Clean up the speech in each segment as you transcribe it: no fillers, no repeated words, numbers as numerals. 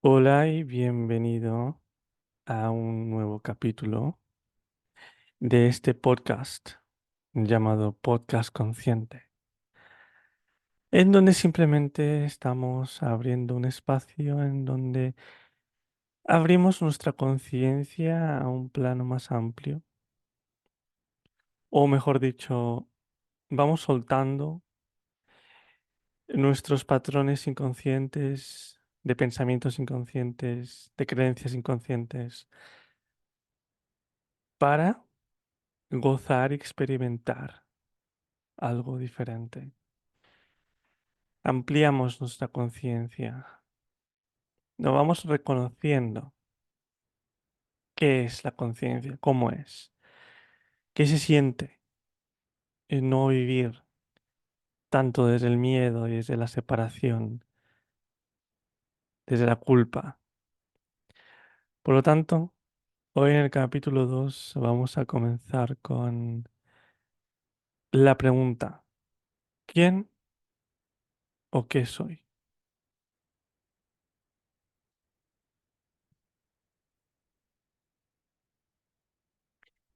Hola y bienvenido a un nuevo capítulo de este podcast llamado Podcast Consciente, en donde simplemente estamos abriendo un espacio en donde abrimos nuestra conciencia a un plano más amplio, o mejor dicho, vamos soltando nuestros patrones inconscientes, de pensamientos inconscientes, de creencias inconscientes, para gozar y experimentar algo diferente. Ampliamos nuestra conciencia. Nos vamos reconociendo qué es la conciencia, cómo es, qué se siente en no vivir tanto desde el miedo y desde la separación, desde la culpa. Por lo tanto, hoy en el capítulo 2 vamos a comenzar con la pregunta: ¿quién o qué soy?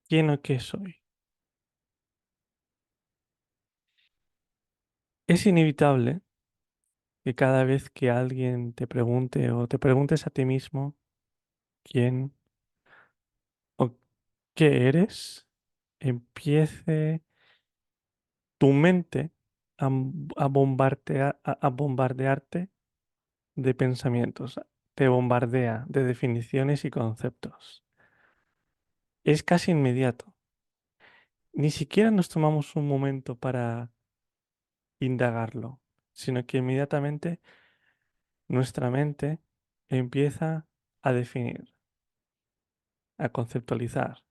¿Quién o qué soy? Es inevitable que cada vez que alguien te pregunte o te preguntes a ti mismo quién o qué eres, empiece tu mente a bombardearte de pensamientos, te bombardea de definiciones y conceptos. Es casi inmediato. Ni siquiera nos tomamos un momento para indagarlo, sino que inmediatamente nuestra mente empieza a definir, a conceptualizar.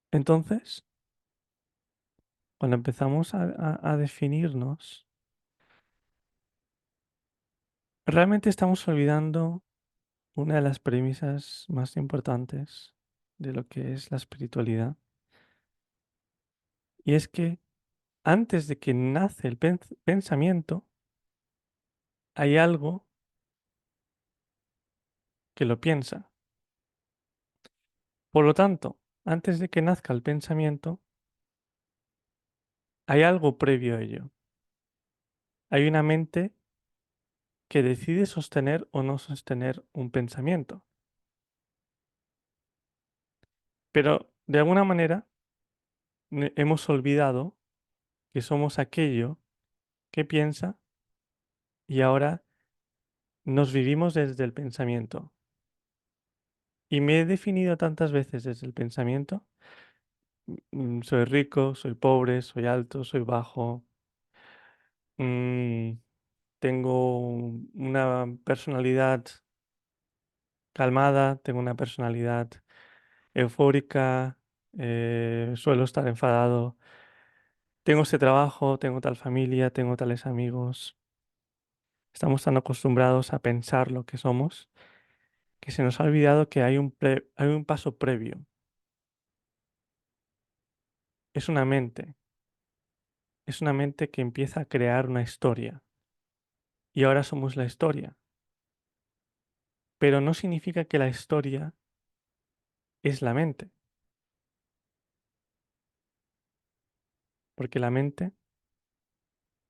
Entonces, cuando empezamos a definirnos, realmente estamos olvidando una de las premisas más importantes de lo que es la espiritualidad, y es que antes de que nace el pensamiento, hay algo que lo piensa. Por lo tanto, antes de que nazca el pensamiento, hay algo previo a ello. Hay una mente que decide sostener o no sostener un pensamiento. Pero de alguna manera hemos olvidado que somos aquello que piensa y ahora nos vivimos desde el pensamiento. Y me he definido tantas veces desde el pensamiento. Soy rico, soy pobre, soy alto, soy bajo. mm, Tengo una personalidad calmada, tengo una personalidad eufórica, suelo estar enfadado. Tengo este trabajo, tengo tal familia, tengo tales amigos. Estamos tan acostumbrados a pensar lo que somos que se nos ha olvidado que hay un paso previo. Es una mente. Es una mente que empieza a crear una historia. Y ahora somos la historia. Pero no significa que la historia es la mente, porque la mente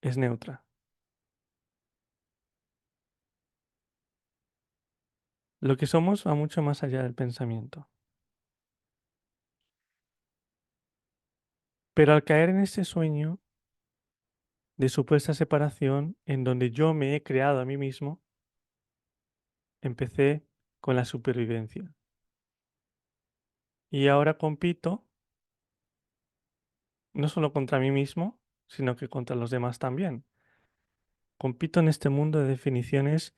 es neutra. Lo que somos va mucho más allá del pensamiento. Pero al caer en ese sueño de supuesta separación, en donde yo me he creado a mí mismo, empecé con la supervivencia. Y ahora compito no solo contra mí mismo, sino que contra los demás también. Compito en este mundo de definiciones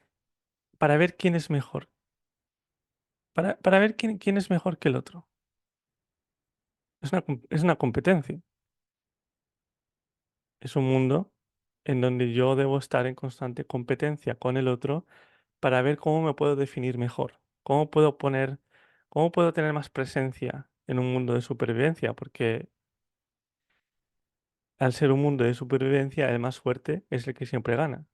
para ver quién es mejor, para ver quién es mejor que el otro. Es una competencia. Es un mundo en donde yo debo estar en constante competencia con el otro para ver cómo me puedo definir mejor, cómo puedo tener más presencia en un mundo de supervivencia, porque al ser un mundo de supervivencia, el más fuerte es el que siempre gana.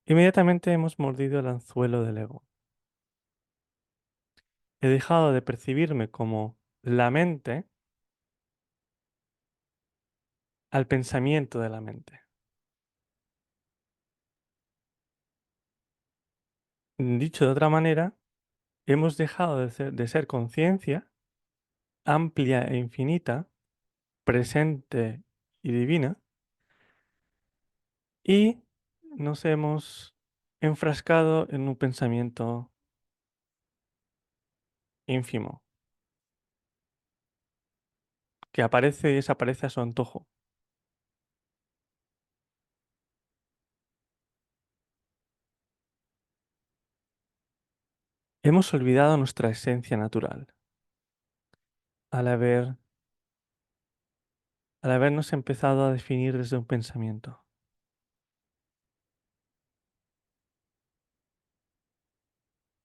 Inmediatamente hemos mordido el anzuelo del ego. He dejado de percibirme como la mente al pensamiento de la mente. Dicho de otra manera, hemos dejado de ser conciencia amplia e infinita, presente y divina, y nos hemos enfrascado en un pensamiento ínfimo, que aparece y desaparece a su antojo. Hemos olvidado nuestra esencia natural al haber, al habernos empezado a definir desde un pensamiento.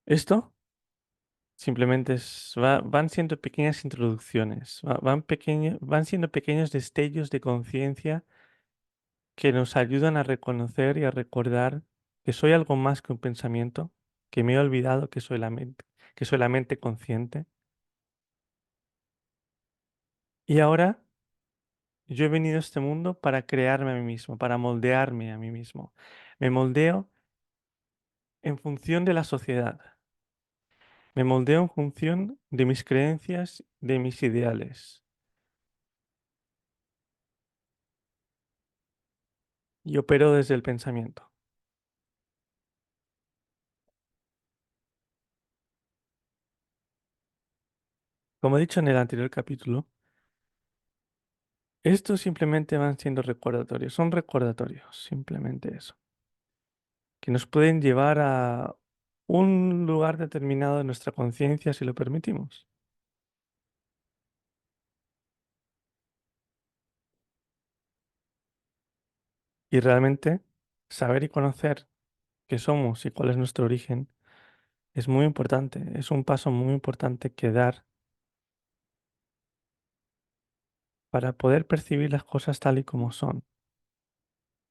Esto simplemente van siendo pequeñas introducciones, van siendo pequeños destellos de conciencia que nos ayudan a reconocer y a recordar que soy algo más que un pensamiento, que me he olvidado que soy la mente consciente. Y ahora yo he venido a este mundo para crearme a mí mismo, para moldearme a mí mismo. Me moldeo en función de la sociedad. Me moldeo en función de mis creencias, de mis ideales. Y opero desde el pensamiento. Como he dicho en el anterior capítulo, estos simplemente van siendo recordatorios, son recordatorios, simplemente eso, que nos pueden llevar a un lugar determinado de nuestra conciencia si lo permitimos. Y realmente saber y conocer qué somos y cuál es nuestro origen es muy importante, es un paso muy importante que dar para poder percibir las cosas tal y como son,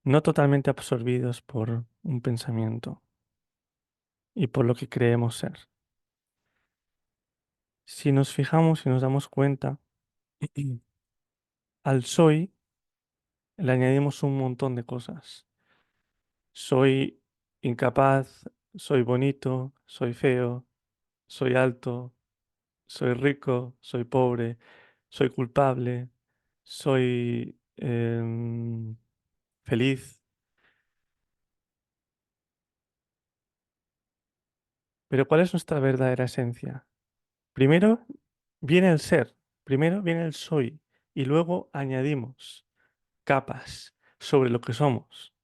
no totalmente absorbidos por un pensamiento y por lo que creemos ser. Si nos fijamos y nos damos cuenta, al soy le añadimos un montón de cosas. Soy incapaz, soy bonito, soy feo, soy alto, soy rico, soy pobre, soy culpable, soy feliz. Pero ¿cuál es nuestra verdadera esencia? Primero viene el ser, primero viene el soy y luego añadimos capas sobre lo que somos.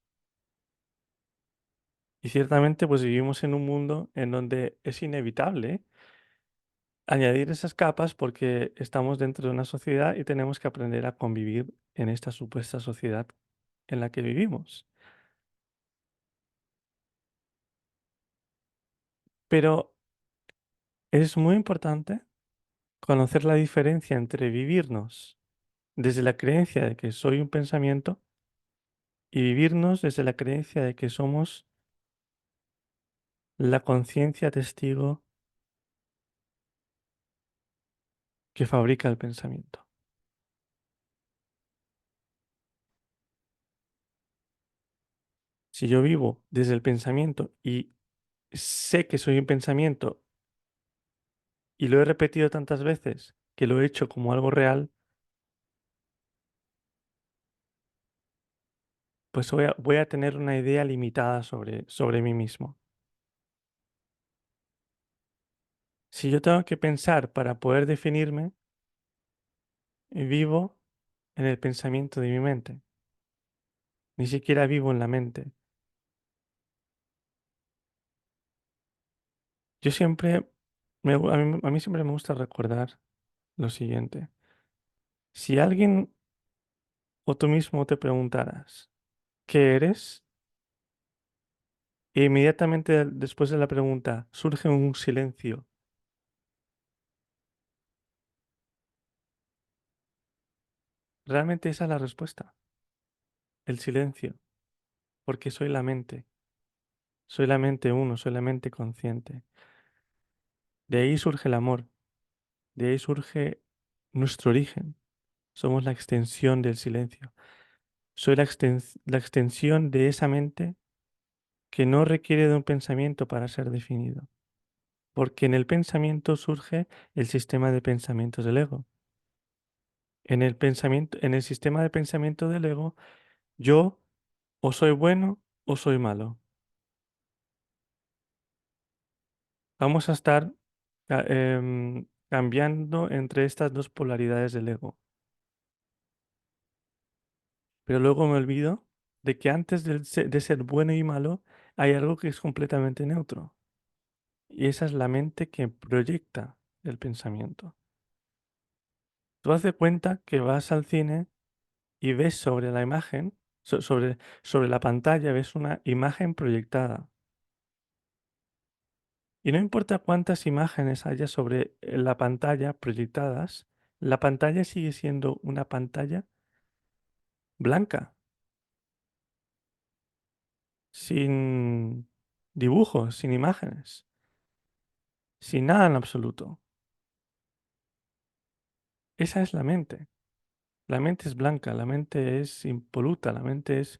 Y ciertamente pues vivimos en un mundo en donde es inevitable añadir esas capas porque estamos dentro de una sociedad y tenemos que aprender a convivir en esta supuesta sociedad en la que vivimos. Pero es muy importante conocer la diferencia entre vivirnos desde la creencia de que soy un pensamiento y vivirnos desde la creencia de que somos la conciencia testigo que fabrica el pensamiento. Si yo vivo desde el pensamiento y sé que soy un pensamiento y lo he repetido tantas veces que lo he hecho como algo real, pues voy a tener una idea limitada sobre mí mismo. Si yo tengo que pensar para poder definirme, vivo en el pensamiento de mi mente. Ni siquiera vivo en la mente. Yo siempre, a mí siempre me gusta recordar lo siguiente. Si alguien o tú mismo te preguntaras, ¿qué eres? E inmediatamente después de la pregunta surge un silencio Realmente esa es la respuesta. El silencio, porque soy la mente uno, soy la mente consciente. De ahí surge el amor, de ahí surge nuestro origen. Somos la extensión del silencio. Soy la extensión de esa mente que no requiere de un pensamiento para ser definido, porque en el pensamiento surge el sistema de pensamientos del ego. En el sistema de pensamiento del ego, yo o soy bueno o soy malo. Vamos a estar cambiando entre estas dos polaridades del ego. Pero luego me olvido de que antes de ser bueno y malo hay algo que es completamente neutro. Y esa es la mente que proyecta el pensamiento. Tú haz de cuenta que vas al cine y ves sobre la imagen, sobre la pantalla, ves una imagen proyectada. Y no importa cuántas imágenes haya sobre la pantalla proyectadas, la pantalla sigue siendo una pantalla blanca, sin dibujos, sin imágenes, sin nada en absoluto. Esa es la mente. La mente es blanca, la mente es impoluta, la mente es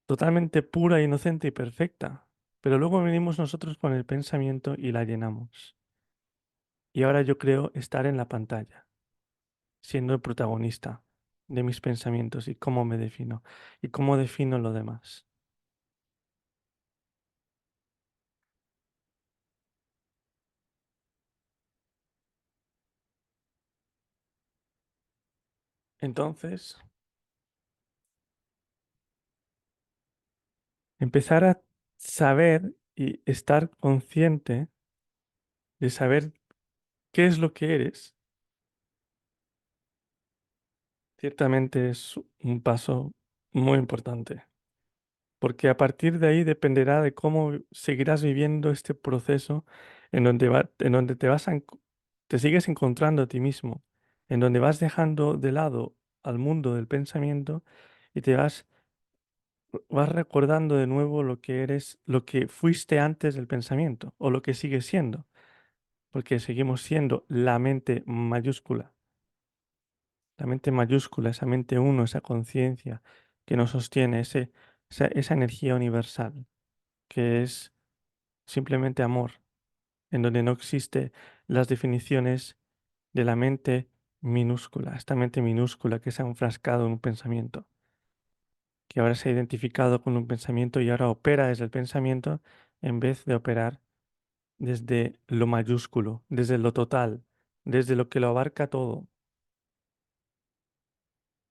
totalmente pura, inocente y perfecta. Pero luego venimos nosotros con el pensamiento y la llenamos. Y ahora yo creo estar en la pantalla, siendo el protagonista de mis pensamientos y cómo me defino y cómo defino lo demás. Entonces, empezar a saber y estar consciente de saber qué es lo que eres, ciertamente es un paso muy importante, porque a partir de ahí dependerá de cómo seguirás viviendo este proceso en donde te sigues encontrando a ti mismo, en donde vas dejando de lado al mundo del pensamiento y vas recordando de nuevo lo que eres, lo que fuiste antes del pensamiento o lo que sigues siendo, porque seguimos siendo la mente mayúscula, esa mente uno, esa conciencia que nos sostiene, esa energía universal, que es simplemente amor, en donde no existe las definiciones de la mente minúscula, esta mente minúscula que se ha enfrascado en un pensamiento, que ahora se ha identificado con un pensamiento y ahora opera desde el pensamiento en vez de operar desde lo mayúsculo, desde lo total, desde lo que lo abarca todo.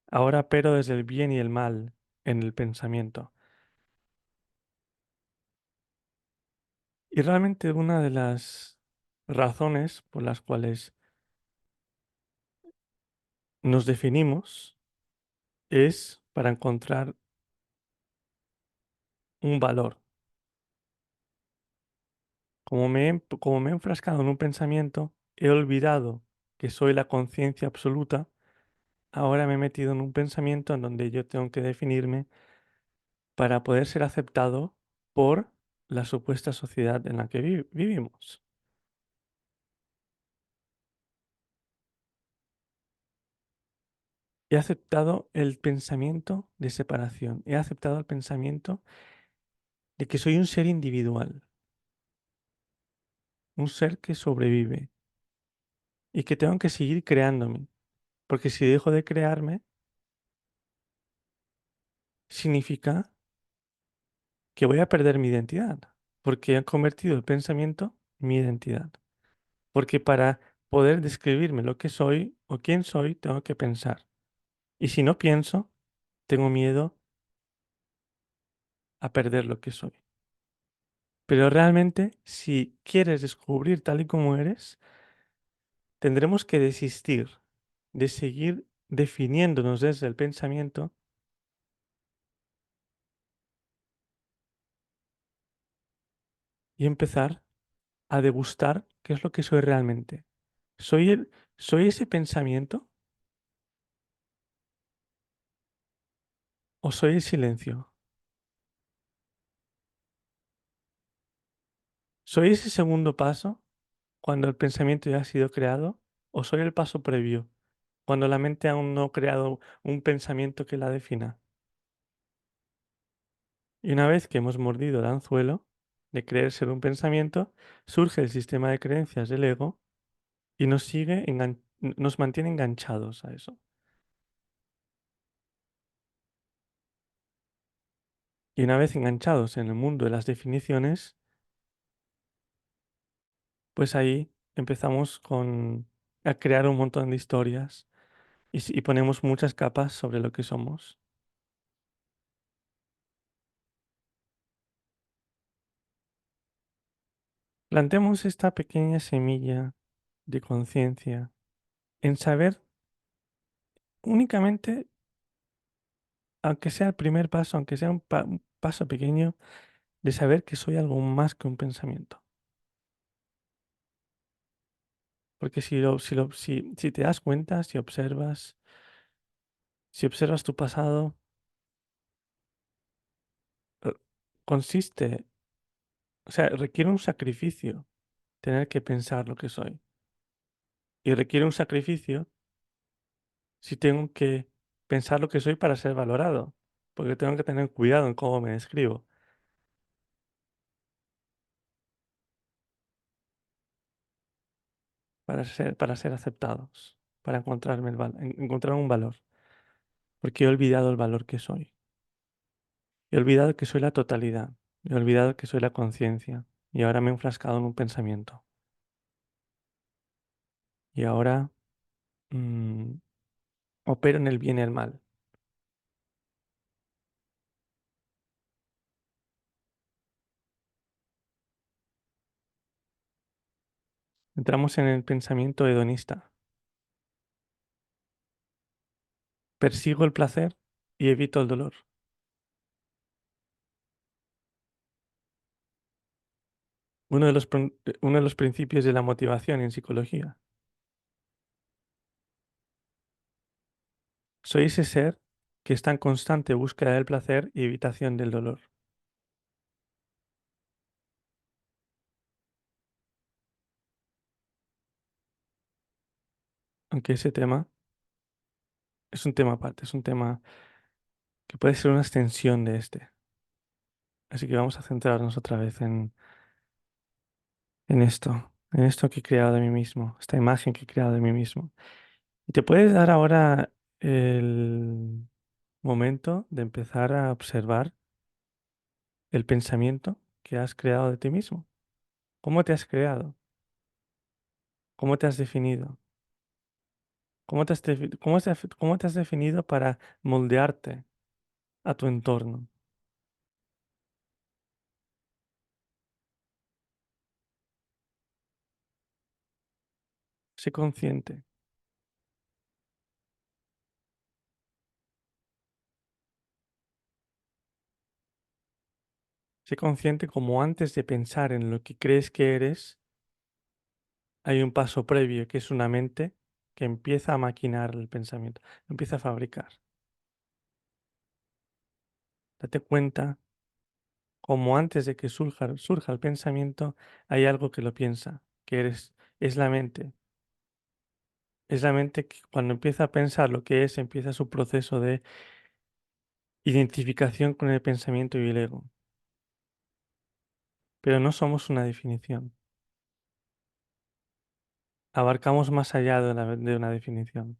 Ahora pero desde el bien y el mal en el pensamiento. Y realmente una de las razones por las cuales nos definimos es para encontrar un valor. Como me he enfrascado en un pensamiento, he olvidado que soy la conciencia absoluta. Ahora me he metido en un pensamiento en donde yo tengo que definirme para poder ser aceptado por la supuesta sociedad en la que vivimos. He aceptado el pensamiento de separación. He aceptado el pensamiento de que soy un ser individual, un ser que sobrevive y que tengo que seguir creándome. Porque si dejo de crearme, significa que voy a perder mi identidad. Porque he convertido el pensamiento en mi identidad. Porque para poder describirme lo que soy o quién soy, tengo que pensar. Y si no pienso, tengo miedo a perder lo que soy. Pero realmente, si quieres descubrir tal y como eres, tendremos que desistir de seguir definiéndonos desde el pensamiento y empezar a degustar qué es lo que soy realmente. ¿Soy soy ese pensamiento ¿O soy el silencio? ¿Soy ese segundo paso cuando el pensamiento ya ha sido creado? ¿O soy el paso previo, cuando la mente aún no ha creado un pensamiento que la defina? Y una vez que hemos mordido el anzuelo de creer ser un pensamiento, surge el sistema de creencias del ego y nos mantiene enganchados a eso. Y una vez enganchados en el mundo de las definiciones, pues ahí empezamos a crear un montón de historias y ponemos muchas capas sobre lo que somos. Plantemos esta pequeña semilla de conciencia en saber únicamente, aunque sea el primer paso, aunque sea un paso pequeño, de saber que soy algo más que un pensamiento. Porque si te das cuenta, si observas tu pasado, eh, consiste, o sea, requiere un sacrificio tener que pensar lo que soy. Y requiere un sacrificio si tengo que pensar lo que soy para ser valorado, porque tengo que tener cuidado en cómo me describo, para ser aceptados, para encontrar un valor, porque he olvidado el valor que soy. He olvidado que soy la totalidad, he olvidado que soy la conciencia, y ahora me he enfrascado en un pensamiento. Y ahora mm, opero en el bien y el mal. Entramos en el pensamiento hedonista. Persigo el placer y evito el dolor. Uno de los principios de la motivación en psicología. Soy ese ser que está en constante búsqueda del placer y evitación del dolor. Aunque ese tema es un tema aparte, es un tema que puede ser una extensión de este. Así que vamos a centrarnos otra vez en esto que he creado de mí mismo, esta imagen que he creado de mí mismo. Y te puedes dar ahora el momento de empezar a observar el pensamiento que has creado de ti mismo. ¿Cómo te has creado? ¿Cómo te has definido? ¿Cómo te has definido para moldearte a tu entorno? Sé consciente. Sé consciente como antes de pensar en lo que crees que eres, hay un paso previo que es una mente que empieza a maquinar el pensamiento, empieza a fabricar. Date cuenta como antes de que surja el pensamiento, hay algo que lo piensa, que es la mente. Es la mente que cuando empieza a pensar lo que es, empieza su proceso de identificación con el pensamiento y el ego. Pero no somos una definición. Abarcamos más allá de una definición.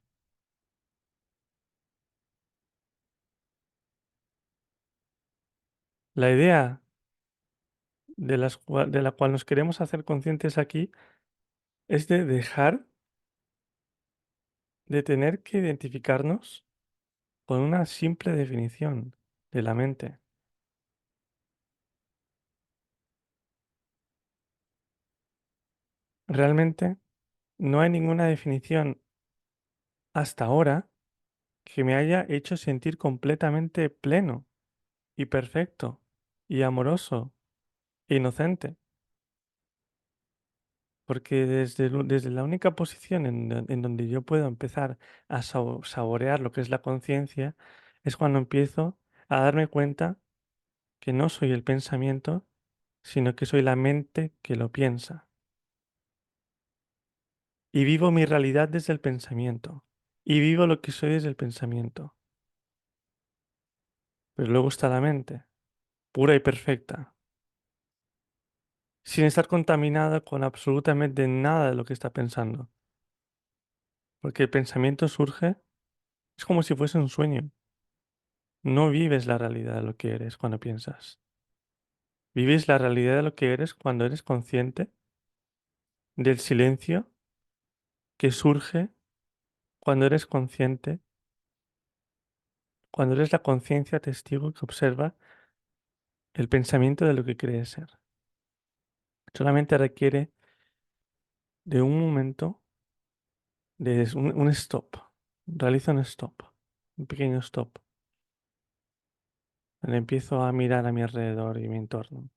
La idea de la cual nos queremos hacer conscientes aquí es de dejar de tener que identificarnos con una simple definición de la mente. Realmente no hay ninguna definición hasta ahora que me haya hecho sentir completamente pleno y perfecto y amoroso e inocente. Porque desde la única posición en donde yo puedo empezar a saborear lo que es la conciencia es cuando empiezo a darme cuenta que no soy el pensamiento, sino que soy la mente que lo piensa. Y vivo mi realidad desde el pensamiento. Y vivo lo que soy desde el pensamiento. Pero luego está la mente, pura y perfecta, sin estar contaminada con absolutamente nada de lo que está pensando. Porque el pensamiento surge, es como si fuese un sueño. No vives la realidad de lo que eres cuando piensas. Vives la realidad de lo que eres cuando eres consciente del silencio que surge, cuando eres consciente, cuando eres la conciencia testigo que observa el pensamiento de lo que crees ser. Solamente requiere de un momento, de un stop. Realizo un stop, un pequeño stop. Donde empiezo a mirar a mi alrededor y mi entorno.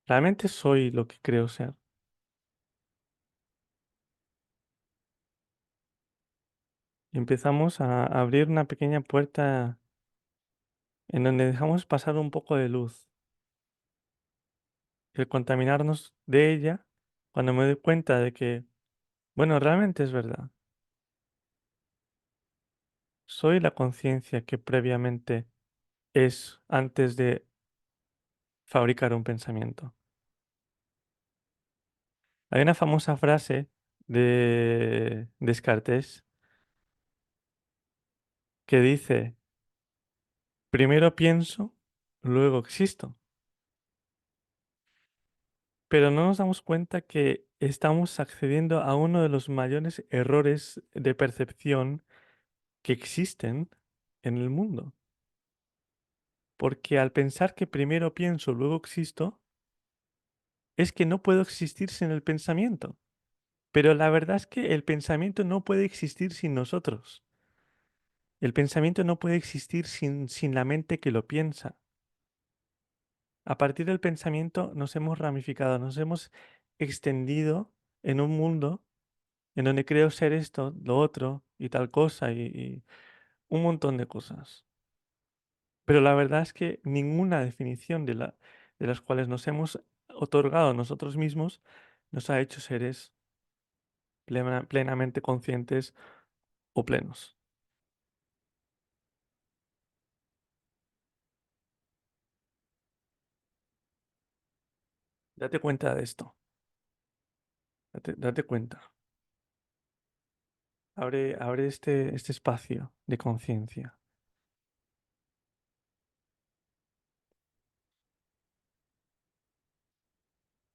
Realmente soy lo que creo ser. Y empezamos a abrir una pequeña puerta en donde dejamos pasar un poco de luz. El contaminarnos de ella, cuando me doy cuenta de que, bueno, realmente es verdad. Soy la conciencia que previamente es antes de fabricar un pensamiento. Hay una famosa frase de Descartes que dice, primero pienso, luego existo. Pero no nos damos cuenta que estamos accediendo a uno de los mayores errores de percepción que existen en el mundo. Porque al pensar que primero pienso, luego existo, es que no puedo existir sin el pensamiento. Pero la verdad es que el pensamiento no puede existir sin nosotros. El pensamiento no puede existir sin la mente que lo piensa. A partir del pensamiento nos hemos ramificado, nos hemos extendido en un mundo en donde creo ser esto, lo otro y tal cosa y un montón de cosas. Pero la verdad es que ninguna definición de las cuales nos hemos otorgado nosotros mismos nos ha hecho seres plenamente conscientes o plenos. Date cuenta de esto, date cuenta. Abre este espacio de conciencia.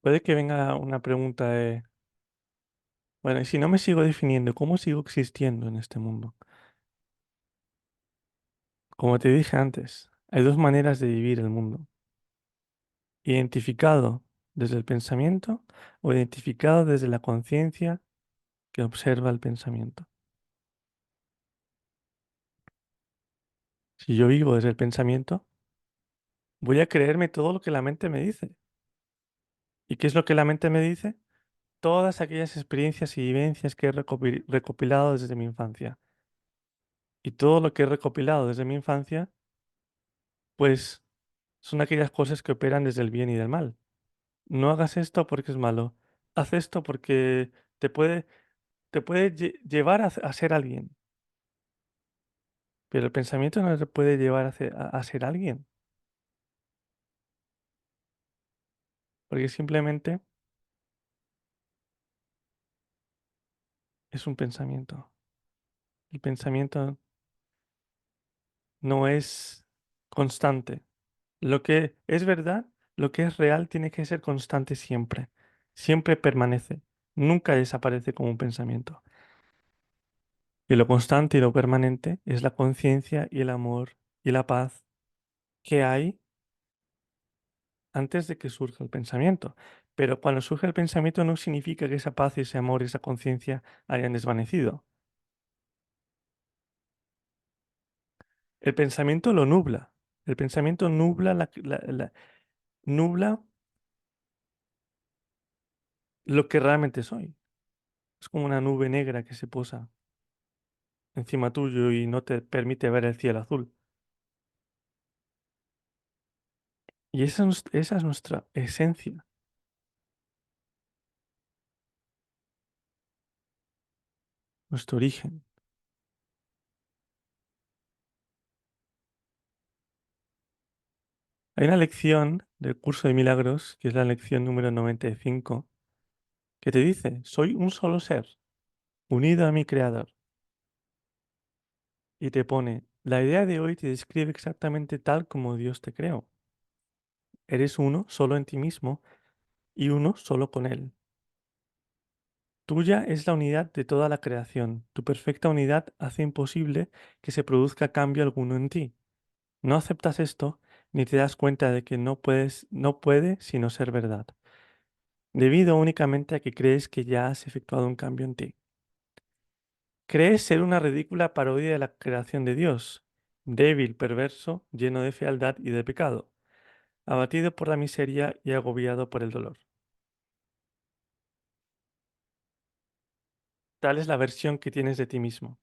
Puede que venga una pregunta de, bueno, y si no me sigo definiendo, ¿cómo sigo existiendo en este mundo? Como te dije antes, hay dos maneras de vivir el mundo. Identificado desde el pensamiento o identificado desde la conciencia que observa el pensamiento. Si yo vivo desde el pensamiento, voy a creerme todo lo que la mente me dice. ¿Y qué es lo que la mente me dice? Todas aquellas experiencias y vivencias que he recopilado desde mi infancia. Y todo lo que he recopilado desde mi infancia, pues son aquellas cosas que operan desde el bien y del mal. No hagas esto porque es malo. Haz esto porque te puede, te puede llevar a ser alguien. Pero el pensamiento no te puede llevar a ser alguien. Porque simplemente es un pensamiento. El pensamiento no es constante. Lo que es verdad, lo que es real, tiene que ser constante siempre. Siempre permanece. Nunca desaparece como un pensamiento. Y lo constante y lo permanente es la conciencia y el amor y la paz que hay antes de que surja el pensamiento. Pero cuando surge el pensamiento no significa que esa paz, ese amor, esa conciencia hayan desvanecido. El pensamiento lo nubla. El pensamiento nubla, nubla lo que realmente soy. Es como una nube negra que se posa encima tuyo y no te permite ver el cielo azul. Y esa es nuestra esencia, nuestro origen. Hay una lección del curso de milagros, que es la lección número 95, que te dice, soy un solo ser, unido a mi creador. Y te pone, la idea de hoy te describe exactamente tal como Dios te creó. Eres uno solo en ti mismo y uno solo con Él. Tuya es la unidad de toda la creación. Tu perfecta unidad hace imposible que se produzca cambio alguno en ti. No aceptas esto ni te das cuenta de que no puede sino ser verdad, debido únicamente a que crees que ya has efectuado un cambio en ti. Crees ser una ridícula parodia de la creación de Dios, débil, perverso, lleno de fealdad y de pecado, abatido por la miseria y agobiado por el dolor. Tal es la versión que tienes de ti mismo.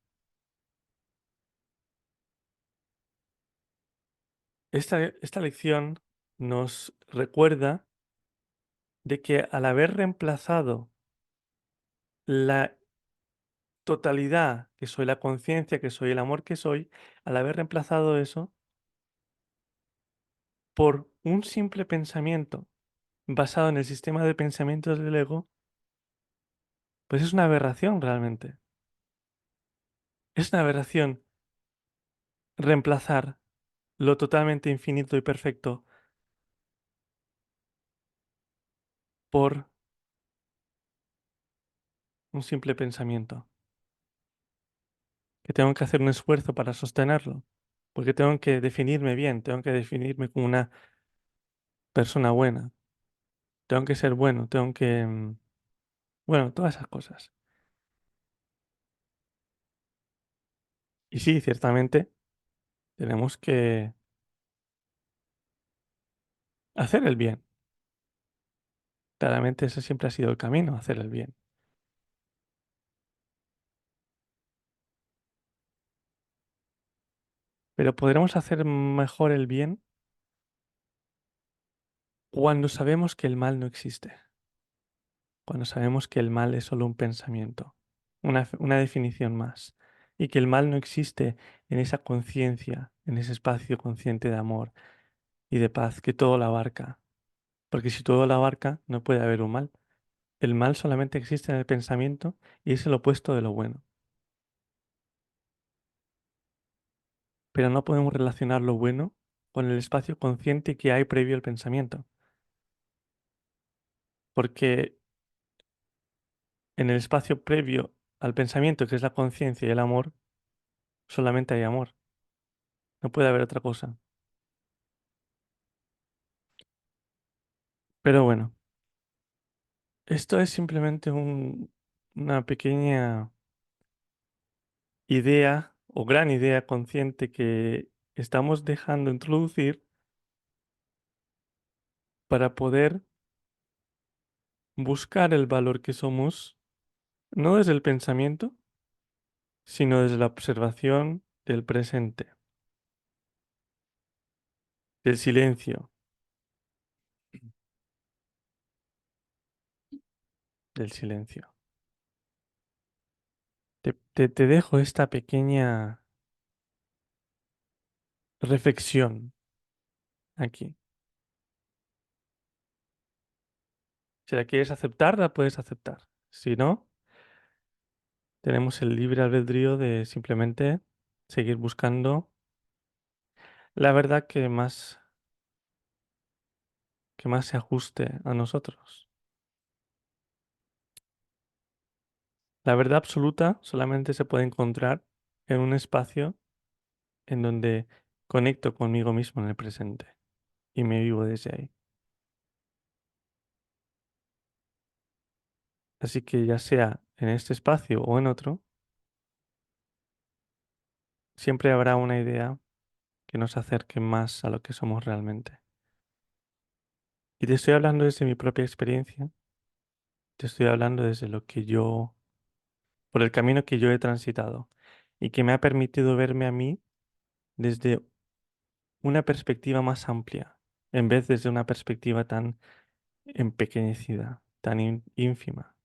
Esta lección nos recuerda de que al haber reemplazado la totalidad, que soy la conciencia, que soy el amor que soy, al haber reemplazado eso por un simple pensamiento basado en el sistema de pensamientos del ego, pues es una aberración realmente. Es una aberración reemplazar lo totalmente infinito y perfecto por un simple pensamiento, que tengo que hacer un esfuerzo para sostenerlo, porque tengo que definirme bien, tengo que definirme como una persona buena, tengo que ser bueno, tengo que, bueno, todas esas cosas. Y sí, ciertamente tenemos que hacer el bien. Claramente ese siempre ha sido el camino, hacer el bien. Pero podremos hacer mejor el bien cuando sabemos que el mal no existe, cuando sabemos que el mal es solo un pensamiento, una definición más, y que el mal no existe en esa conciencia, en ese espacio consciente de amor y de paz que todo lo abarca. Porque si todo lo abarca, no puede haber un mal. El mal solamente existe en el pensamiento y es el opuesto de lo bueno. Pero no podemos relacionar lo bueno con el espacio consciente que hay previo al pensamiento, porque en el espacio previo al pensamiento, que es la conciencia y el amor, solamente hay amor, no puede haber otra cosa. Pero bueno, esto es simplemente una pequeña idea o gran idea consciente que estamos dejando introducir para poder buscar el valor que somos, no desde el pensamiento, sino desde la observación del presente, del silencio, del silencio. Te dejo esta pequeña reflexión aquí. Si la quieres aceptar, la puedes aceptar. Si no, tenemos el libre albedrío de simplemente seguir buscando la verdad que más se ajuste a nosotros. La verdad absoluta solamente se puede encontrar en un espacio en donde conecto conmigo mismo en el presente y me vivo desde ahí. Así que ya sea en este espacio o en otro, siempre habrá una idea que nos acerque más a lo que somos realmente. Y te estoy hablando desde mi propia experiencia, te estoy hablando desde lo que por el camino que yo he transitado y que me ha permitido verme a mí desde una perspectiva más amplia, en vez desde una perspectiva tan empequeñecida, tan ínfima.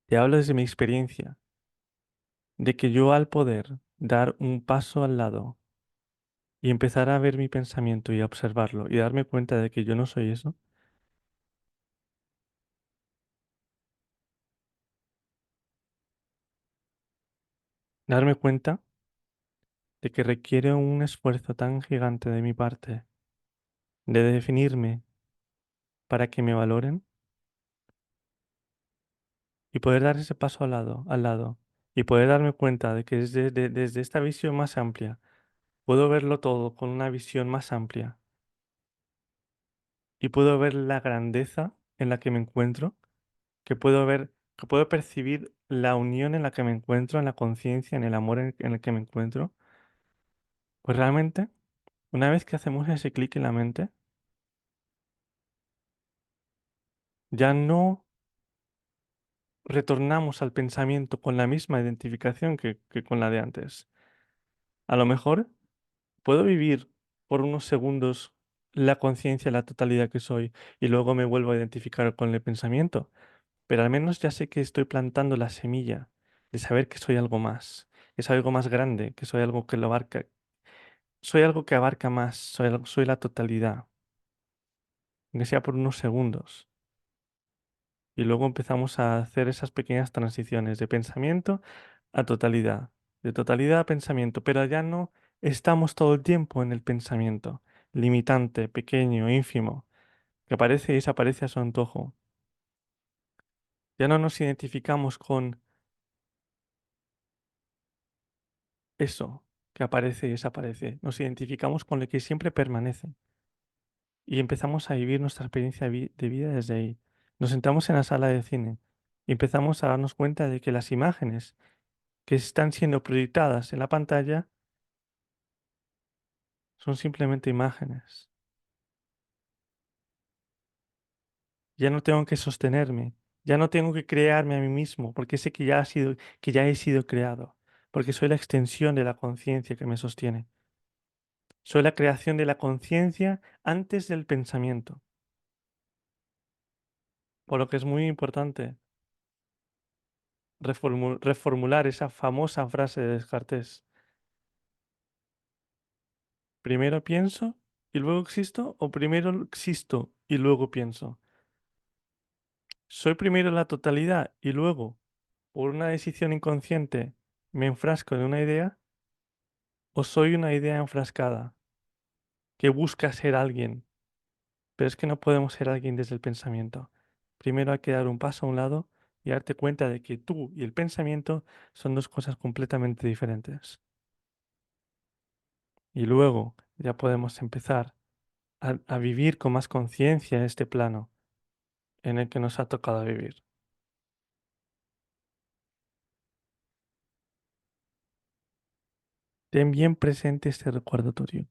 Te hablo desde mi experiencia, de que yo al poder dar un paso al lado y empezar a ver mi pensamiento y a observarlo y darme cuenta de que yo no soy eso, darme cuenta de que requiere un esfuerzo tan gigante de mi parte de definirme para que me valoren y poder dar ese paso al lado y poder darme cuenta de que desde esta visión más amplia puedo verlo todo con una visión más amplia y puedo ver la grandeza en la que me encuentro, que puedo percibir la unión en la que me encuentro, en la conciencia, en el amor en el que me encuentro, pues realmente, una vez que hacemos ese clic en la mente, ya no retornamos al pensamiento con la misma identificación que con la de antes. A lo mejor puedo vivir por unos segundos la conciencia, la totalidad que soy, y luego me vuelvo a identificar con el pensamiento, pero al menos ya sé que estoy plantando la semilla de saber que soy algo más, que soy algo más grande, que soy algo que lo abarca, soy algo que abarca más, soy la totalidad, aunque sea por unos segundos. Y luego empezamos a hacer esas pequeñas transiciones de pensamiento a totalidad, de totalidad a pensamiento, pero ya no estamos todo el tiempo en el pensamiento, limitante, pequeño, ínfimo, que aparece y desaparece a su antojo. Ya no nos identificamos con eso que aparece y desaparece, nos identificamos con lo que siempre permanece y empezamos a vivir nuestra experiencia de vida desde ahí. Nos sentamos en la sala de cine y empezamos a darnos cuenta de que las imágenes que están siendo proyectadas en la pantalla son simplemente imágenes. Ya no tengo que sostenerme, ya no tengo que crearme a mí mismo, porque sé que que ya he sido creado, porque soy la extensión de la conciencia que me sostiene. Soy la creación de la conciencia antes del pensamiento, por lo que es muy importante reformular esa famosa frase de Descartes. ¿Primero pienso y luego existo o primero existo y luego pienso? ¿Soy primero la totalidad y luego, por una decisión inconsciente, me enfrasco en una idea o soy una idea enfrascada que busca ser alguien? Pero es que no podemos ser alguien desde el pensamiento. Primero hay que dar un paso a un lado y darte cuenta de que tú y el pensamiento son dos cosas completamente diferentes. Y luego ya podemos empezar a vivir con más conciencia este plano en el que nos ha tocado vivir. Ten bien presente este recuerdo tuyo.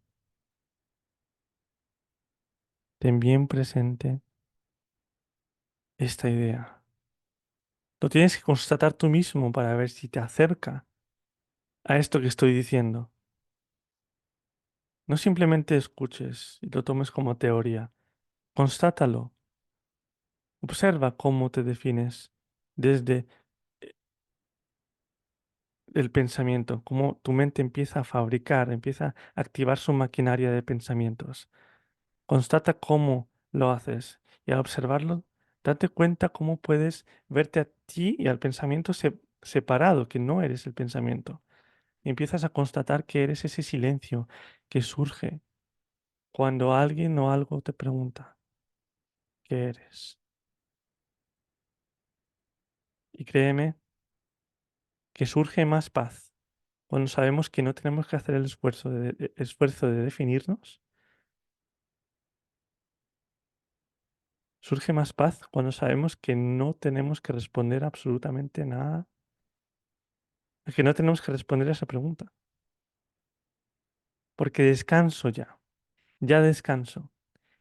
Ten bien presente esta idea. Lo tienes que constatar tú mismo para ver si te acerca a esto que estoy diciendo. No simplemente escuches y lo tomes como teoría. Constátalo. Observa cómo te defines desde el pensamiento, cómo tu mente empieza a fabricar, empieza a activar su maquinaria de pensamientos. Constata cómo lo haces y al observarlo, date cuenta cómo puedes verte a ti y al pensamiento separado, que no eres el pensamiento. Y empiezas a constatar que eres ese silencio que surge cuando alguien o algo te pregunta qué eres. Y créeme que surge más paz cuando sabemos que no tenemos que hacer el esfuerzo de definirnos. Surge más paz cuando sabemos que no tenemos que responder absolutamente nada, que no tenemos que responder a esa pregunta, porque descanso ya, ya descanso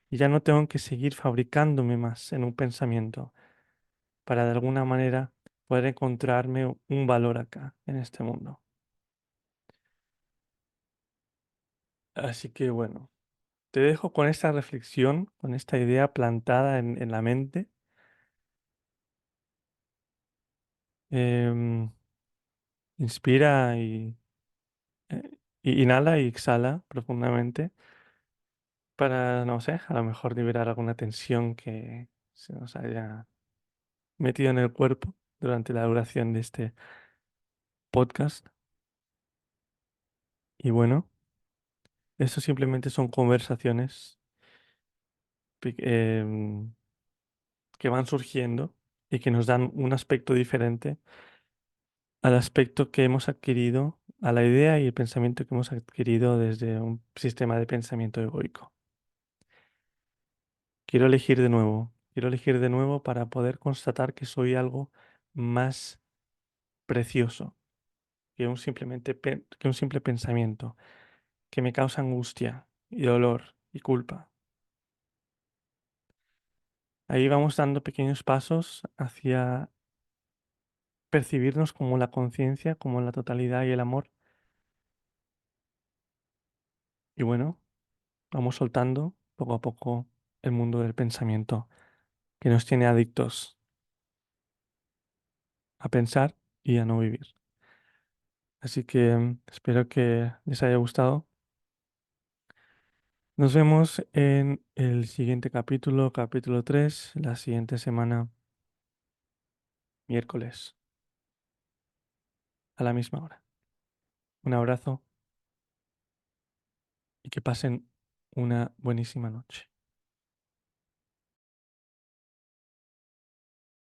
y ya no tengo que seguir fabricándome más en un pensamiento para de alguna manera poder encontrarme un valor acá, en este mundo. Así que bueno, te dejo con esta reflexión, con esta idea plantada en la mente. Em, inspira y inhala y exhala profundamente para, no sé, a lo mejor liberar alguna tensión que se nos haya metido en el cuerpo durante la duración de este podcast. Y bueno, eso simplemente son conversaciones pe- em, que van surgiendo y que nos dan un aspecto diferente al aspecto que hemos adquirido, a la idea y el pensamiento que hemos adquirido desde un sistema de pensamiento egoico. Quiero elegir de nuevo para poder constatar que soy algo más precioso que que un simple pensamiento que me causa angustia y dolor y culpa. Ahí vamos dando pequeños pasos hacia percibirnos como la conciencia, como la totalidad y el amor. Y bueno, vamos soltando poco a poco el mundo del pensamiento que nos tiene adictos a pensar y a no vivir. Así que espero que les haya gustado. Nos vemos en el siguiente capítulo, capítulo 3 la siguiente semana, miércoles, a la misma hora. Un abrazo y que pasen una buenísima noche.